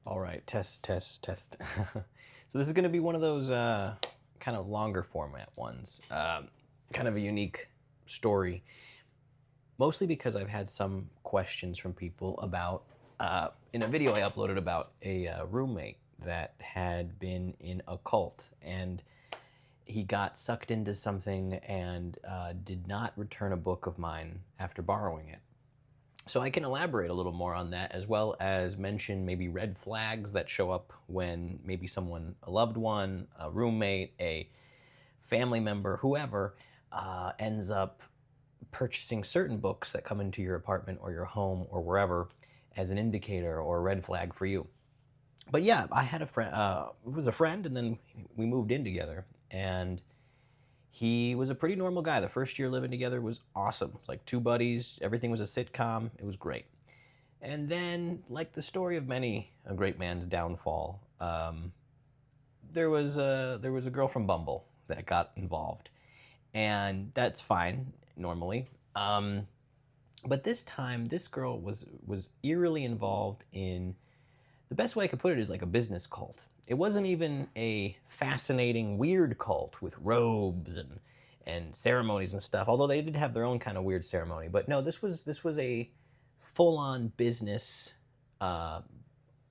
All right, test, test, test. So this is going to be one of those kind of longer format ones. Kind of a unique story, mostly because I've had some questions from people about, in a video I uploaded about a roommate that had been in a cult and he got sucked into something and did not return a book of mine after borrowing it. So I can elaborate a little more on that, as well as mention maybe red flags that show up when maybe someone, a loved one, a roommate, a family member, whoever, ends up purchasing certain books that come into your apartment or your home or wherever as an indicator or a red flag for you. But yeah, I had a friend, it was a friend, and then we moved in together. And he was a pretty normal guy. The first year living together was awesome. It was like two buddies, everything was a sitcom, it was great. And then, like the story of many a great man's downfall, there was a girl from Bumble that got involved, and that's fine normally. But this time, this girl was eerily involved in, the best way I could put it is like a business cult. It wasn't even a fascinating, weird cult with robes and ceremonies and stuff. Although they did have their own kind of weird ceremony, but no, this was a full-on business uh,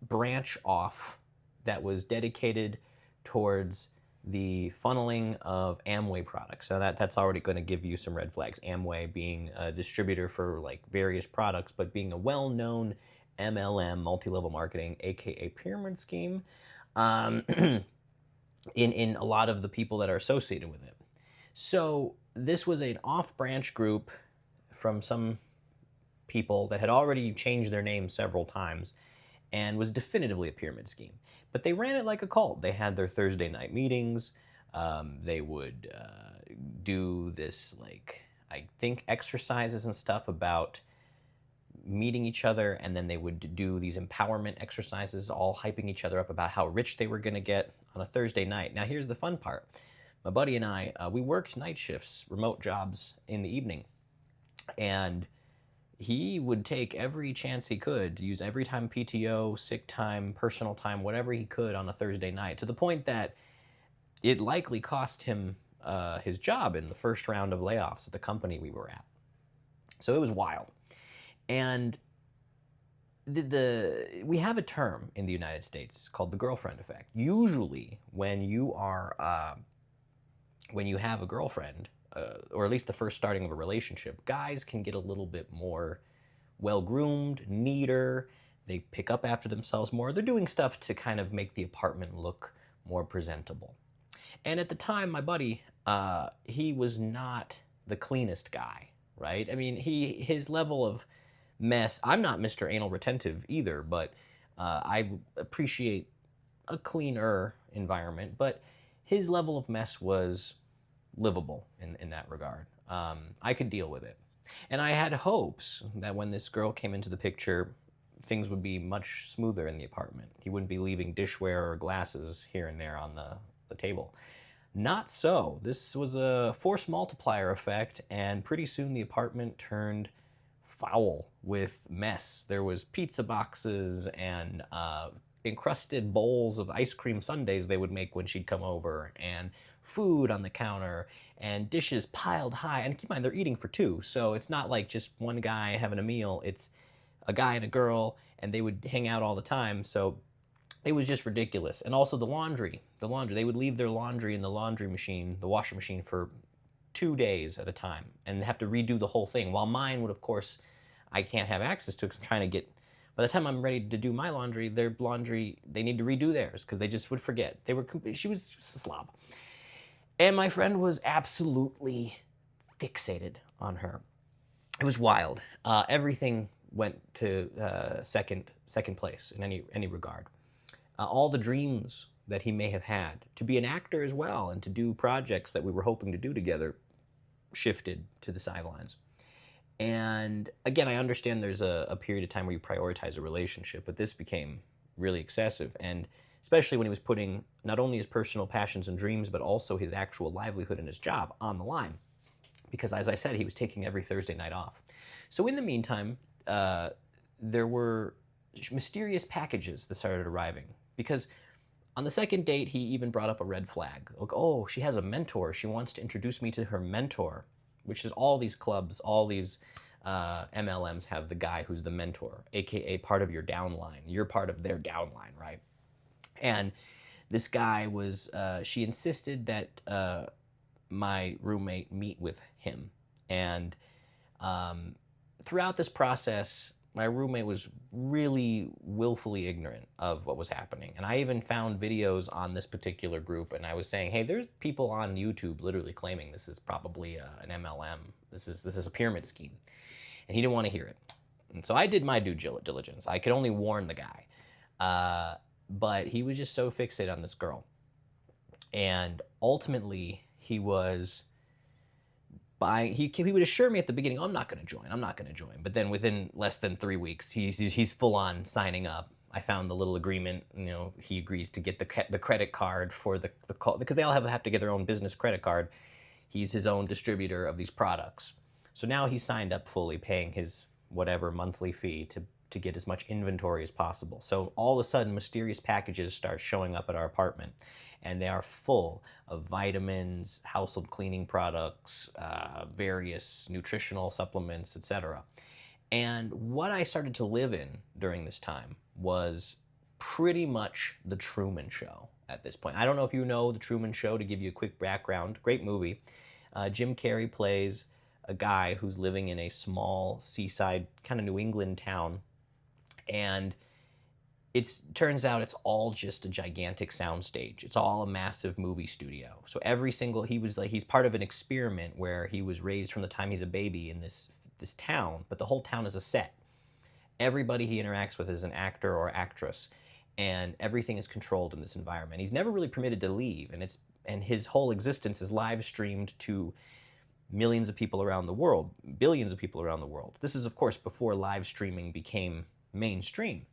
branch off that was dedicated towards the funneling of Amway products. So that's already going to give you some red flags. Amway being a distributor for like various products, but being a well-known MLM, multi-level marketing, aka pyramid scheme, um, in a lot of the people that are associated with it. So this was an off-branch group from some people that had already changed their name several times and was definitively a pyramid scheme. But they ran it like a cult. They had their Thursday night meetings. They would do this, like, I think, exercises and stuff about meeting each other, and then they would do these empowerment exercises, all hyping each other up about how rich they were going to get on a Thursday night. Now, here's the fun part. My buddy and I, we worked night shifts, remote jobs in the evening, and he would take every chance he could to use every time PTO, sick time, personal time, whatever he could on a Thursday night, to the point that it likely cost him his job in the first round of layoffs at the company we were at. So it was wild. And we have a term in the United States called the girlfriend effect. Usually, when you have a girlfriend, or at least the first starting of a relationship, guys can get a little bit more well-groomed, neater. They pick up after themselves more. They're doing stuff to kind of make the apartment look more presentable. And at the time, my buddy, he was not the cleanest guy, right? I mean, his level of mess. I'm not Mr. Anal Retentive either, but I appreciate a cleaner environment. But his level of mess was livable in that regard. I could deal with it. And I had hopes that when this girl came into the picture, things would be much smoother in the apartment. He wouldn't be leaving dishware or glasses here and there on the table. Not so. This was a force multiplier effect, and pretty soon the apartment turned foul with mess. There was pizza boxes and encrusted bowls of ice cream sundaes they would make when she'd come over, and food on the counter, and dishes piled high. And keep in mind, they're eating for two, so it's not like just one guy having a meal. It's a guy and a girl, and they would hang out all the time. So it was just ridiculous. And also the laundry. They would leave their laundry in the laundry machine, the washer machine, for 2 days at a time and have to redo the whole thing. While mine would, of course, I can't have access to because I'm trying to get, by the time I'm ready to do my laundry, their laundry, they need to redo theirs because they just would forget. She was just a slob. And my friend was absolutely fixated on her. It was wild. Everything went to second place in any regard. All the dreams that he may have had to be an actor as well and to do projects that we were hoping to do together shifted to the sidelines. And again, I understand there's a period of time where you prioritize a relationship, but this became really excessive. And especially when he was putting not only his personal passions and dreams, but also his actual livelihood and his job on the line. Because as I said, he was taking every Thursday night off. So in the meantime, there were mysterious packages that started arriving. Because on the second date, he even brought up a red flag. Like, oh, she has a mentor. She wants to introduce me to her mentor, which is all these clubs, all these MLMs have the guy who's the mentor, aka part of your downline. You're part of their downline, right? And this guy was, she insisted that my roommate meet with him. And throughout this process, my roommate was really willfully ignorant of what was happening. And I even found videos on this particular group, and I was saying, hey, there's people on YouTube literally claiming this is probably an MLM. This is a pyramid scheme. And he didn't want to hear it. And so I did my due diligence. I could only warn the guy. But he was just so fixated on this girl. And ultimately, he was buying, he would assure me at the beginning, oh, I'm not going to join. I'm not going to join. But then within less than 3 weeks, he's full on signing up. I found the little agreement, he agrees to get the credit card for the call, because they all have to get their own business credit card. He's his own distributor of these products. So now he's signed up fully, paying his whatever monthly fee to get as much inventory as possible. So all of a sudden, mysterious packages start showing up at our apartment, and they are full of vitamins, household cleaning products, various nutritional supplements, etc. And what I started to live in during this time was pretty much the Truman Show at this point. I don't know if you know the Truman Show. To give you a quick background, great movie. Jim Carrey plays a guy who's living in a small seaside kind of New England town, and it turns out it's all just a gigantic soundstage. It's all a massive movie studio. So he's part of an experiment where he was raised from the time he's a baby in this town, but the whole town is a set. Everybody he interacts with is an actor or actress, and everything is controlled in this environment. He's never really permitted to leave, and his whole existence is live streamed to millions of people around the world, billions of people around the world. This is, of course, before live streaming became mainstream.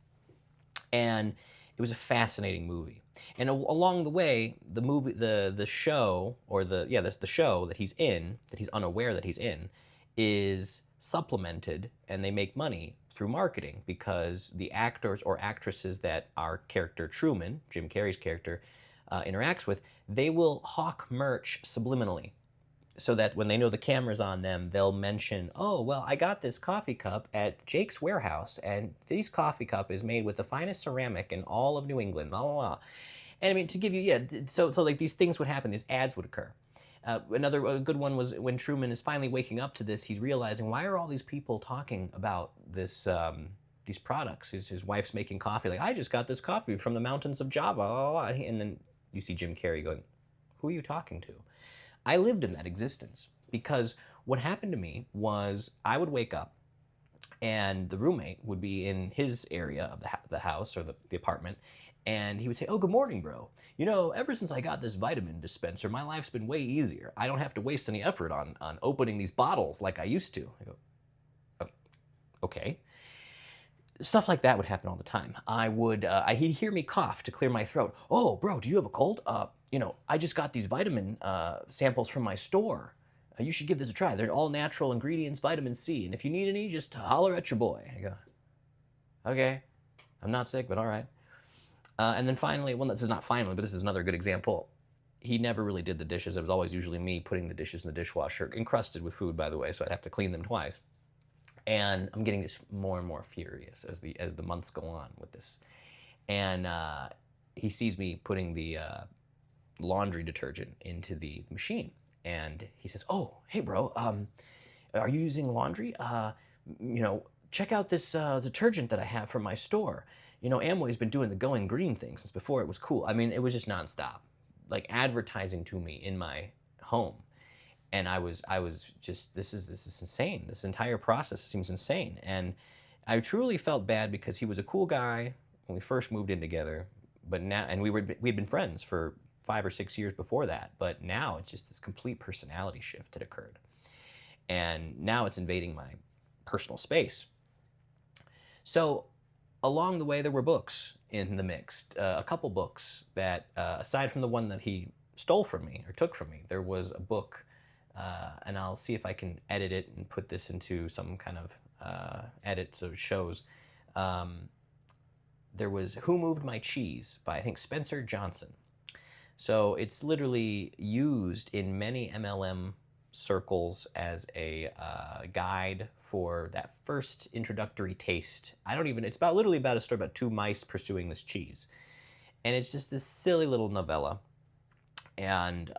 And it was a fascinating movie. And along the way, the show that he's in, that he's unaware that he's in, is supplemented, and they make money through marketing, because the actors or actresses that our character Truman, Jim Carrey's character, interacts with, they will hawk merch subliminally, so that when they know the camera's on them, they'll mention, oh, well, I got this coffee cup at Jake's Warehouse, and this coffee cup is made with the finest ceramic in all of New England, blah, blah, blah. And I mean, to give you, so like these things would happen, these ads would occur. Another good one was when Truman is finally waking up to this, he's realizing, why are all these people talking about this, these products? His wife's making coffee, like, I just got this coffee from the mountains of Java, blah, blah, blah. And then you see Jim Carrey going, who are you talking to? I lived in that existence, because what happened to me was I would wake up and the roommate would be in his area of the house or the apartment, and he would say, oh, good morning, bro. Ever since I got this vitamin dispenser, my life's been way easier. I don't have to waste any effort on opening these bottles like I used to. I go, oh, okay. Stuff like that would happen all the time. He'd hear me cough to clear my throat. Oh, bro, do you have a cold? I just got these vitamin samples from my store. You should give this a try. They're all natural ingredients, vitamin C. And if you need any, just holler at your boy. I go, okay, I'm not sick, but all right. And then finally, well, this is not finally, but this is another good example. He never really did the dishes. It was always usually me putting the dishes in the dishwasher, encrusted with food, by the way, so I'd have to clean them twice. And I'm getting just more and more furious as the months go on with this. And he sees me putting the laundry detergent into the machine, and he says, "Oh, hey, bro, are you using laundry? Check out this detergent that I have from my store. Amway's been doing the going green thing since before it was cool." I mean, it was just nonstop, like advertising to me in my home. And I was just, this is insane. This entire process seems insane. And I truly felt bad, because he was a cool guy when we first moved in together, but now, and we'd been friends for 5 or 6 years before that, but now it's just this complete personality shift that occurred. And now it's invading my personal space. So along the way, there were books in the mix, a couple books that, aside from the one that he stole from me or took from me, there was a book, and I'll see if I can edit it and put this into some kind of edit so it shows. there was Who Moved My Cheese by, I think, Spencer Johnson. So it's literally used in many MLM circles as a guide for that first introductory taste. I don't even, it's about literally about a story about two mice pursuing this cheese. And it's just this silly little novella. And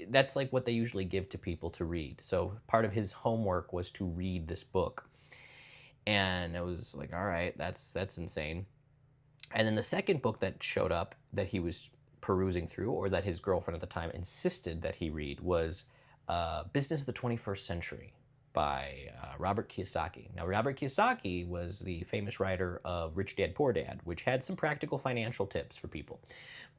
that's like what they usually give to people to read. So part of his homework was to read this book. And it was like, all right, that's insane. And then the second book that showed up that he was perusing through, or that his girlfriend at the time insisted that he read, was Business of the 21st Century by Robert Kiyosaki. Now, Robert Kiyosaki was the famous writer of Rich Dad, Poor Dad, which had some practical financial tips for people.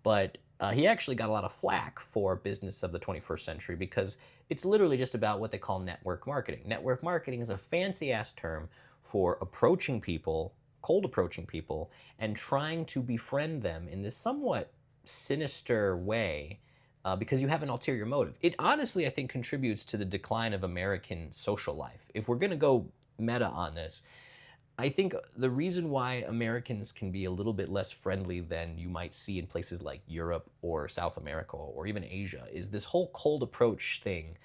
But he actually got a lot of flack for Business of the 21st Century because it's literally just about what they call network marketing. Network marketing is a fancy-ass term for approaching people, cold approaching people, and trying to befriend them in this somewhat sinister way because you have an ulterior motive. It honestly, I think, contributes to the decline of American social life. If we're going to go meta on this, I think the reason why Americans can be a little bit less friendly than you might see in places like Europe or South America or even Asia is this whole cold approach thing.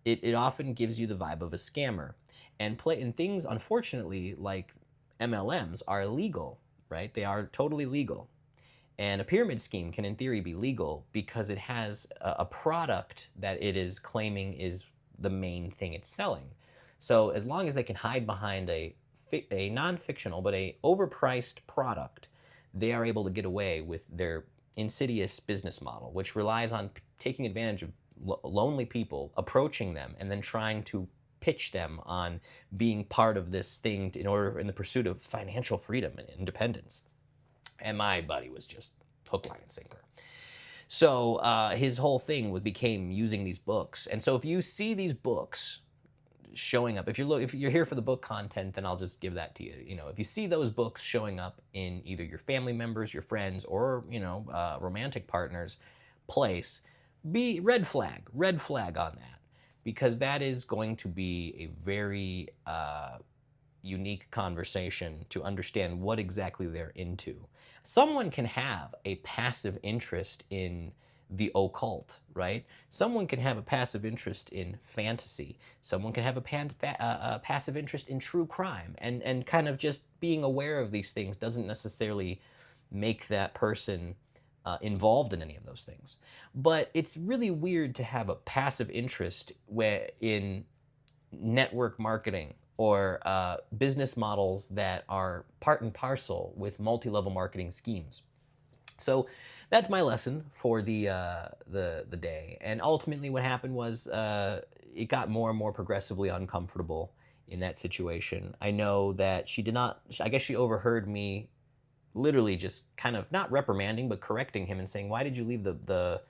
It often gives you the vibe of a scammer. And things, unfortunately, like MLMs are illegal, right? They are totally legal. And a pyramid scheme can, in theory, be legal because it has a product that it is claiming is the main thing it's selling. So as long as they can hide behind a non-fictional but a overpriced product, they are able to get away with their insidious business model, which relies on taking advantage of lonely people, approaching them, and then trying to pitch them on being part of this thing in the pursuit of financial freedom and independence. And my buddy was just hook, line, and sinker. So his whole thing became using these books. And so if you see these books showing up, if you're here for the book content, then I'll just give that to you. You know, if you see those books showing up in either your family members, your friends, or romantic partners' place, be red flag on that, because that is going to be a very unique conversation to understand what exactly they're into. Someone can have a passive interest in the occult, right? Someone can have a passive interest in fantasy. Someone can have a passive interest in true crime. And kind of just being aware of these things doesn't necessarily make that person involved in any of those things. But it's really weird to have a passive interest in network marketing or business models that are part and parcel with multi-level marketing schemes. So that's my lesson for the day. And ultimately what happened was it got more and more progressively uncomfortable in that situation. I know that I guess she overheard me literally just kind of not reprimanding, but correcting him and saying, why did you leave the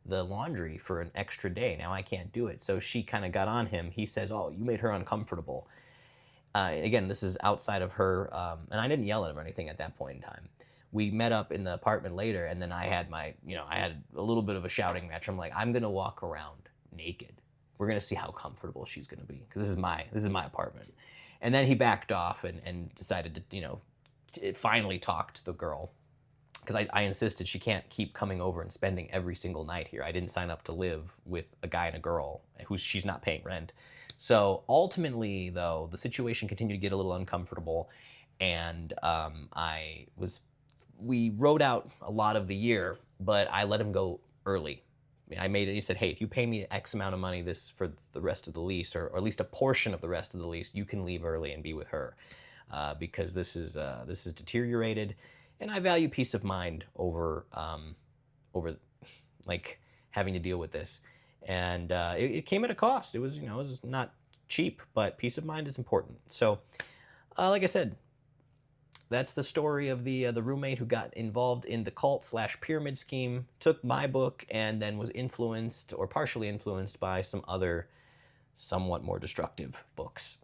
laundry for an extra day? Now I can't do it. So she kind of got on him. He says, oh, you made her uncomfortable. Again, this is outside of her, and I didn't yell at him or anything at that point in time. We met up in the apartment later, and then I had I had a little bit of a shouting match. I'm like, I'm gonna walk around naked. We're gonna see how comfortable she's gonna be, because this is my apartment. And then he backed off and decided to finally talk to the girl, because I insisted she can't keep coming over and spending every single night here. I didn't sign up to live with a guy and a girl she's not paying rent. So ultimately, though, the situation continued to get a little uncomfortable, and we wrote out a lot of the year, but I let him go early. He said, hey, if you pay me X amount of money for the rest of the lease, or at least a portion of the rest of the lease, you can leave early and be with her, because this is deteriorated, and I value peace of mind over like having to deal with this. And it came at a cost. It was not cheap, but peace of mind is important. So, like I said, that's the story of the roommate who got involved in the cult/pyramid scheme, took my book, and then was influenced or partially influenced by some other somewhat more destructive books.